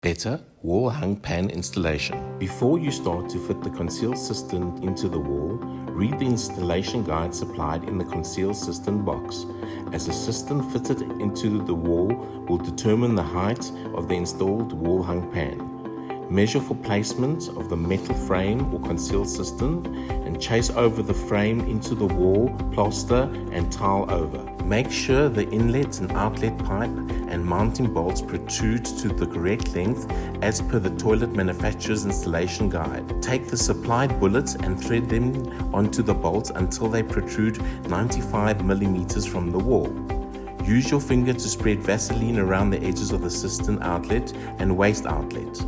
Betta Wall-Hung Pan installation. Before you start to fit the concealed cistern into the wall, read the installation guide supplied in the concealed cistern box, as the cistern fitted into the wall will determine the height of the installed wall-hung pan. Measure for placement of the metal frame or concealed cistern and chase over the frame into the wall, plaster and tile over. Make sure the inlet and outlet pipe and mounting bolts protrude to the correct length as per the toilet manufacturer's installation guide. Take the supplied bullets and thread them onto the bolts until they protrude 95 mm from the wall. Use your finger to spread Vaseline around the edges of the cistern outlet and waste outlet.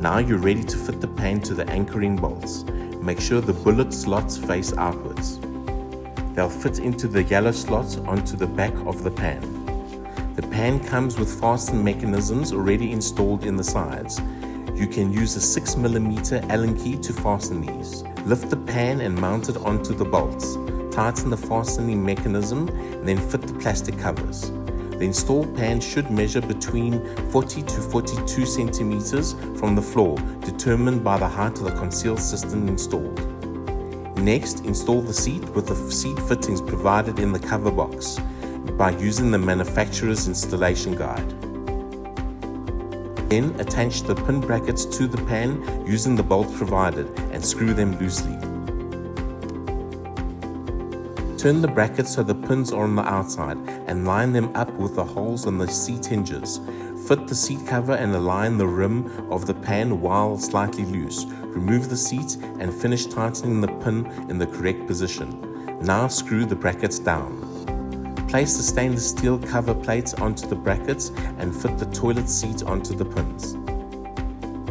Now you're ready to fit the pan to the anchoring bolts. Make sure the bullet slots face outwards. They'll fit into the yellow slots onto the back of the pan. The pan comes with fasten mechanisms already installed in the sides. You can use a 6 mm Allen key to fasten these. Lift the pan and mount it onto the bolts. Tighten the fastening mechanism and then fit the plastic covers. The installed pan should measure between 40 to 42 centimeters from the floor, determined by the height of the concealed cistern installed. Next, install the seat with the seat fittings provided in the cover box by using the manufacturer's installation guide. Then attach the pin brackets to the pan using the bolts provided and screw them loosely. Turn the brackets so the pins are on the outside and line them up with the holes on the seat hinges. Fit the seat cover and align the rim of the pan while slightly loose. Remove the seat and finish tightening the pin in the correct position. Now screw the brackets down. Place the stainless steel cover plates onto the brackets and fit the toilet seat onto the pins.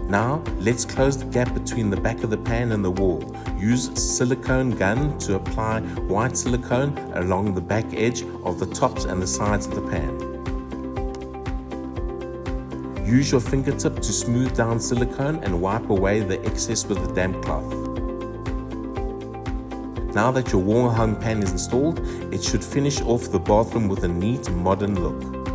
Now, let's close the gap between the back of the pan and the wall. Use a silicone gun to apply white silicone along the back edge of the tops and the sides of the pan. Use your fingertip to smooth down silicone and wipe away the excess with a damp cloth. Now that your wall-hung pan is installed, it should finish off the bathroom with a neat, modern look.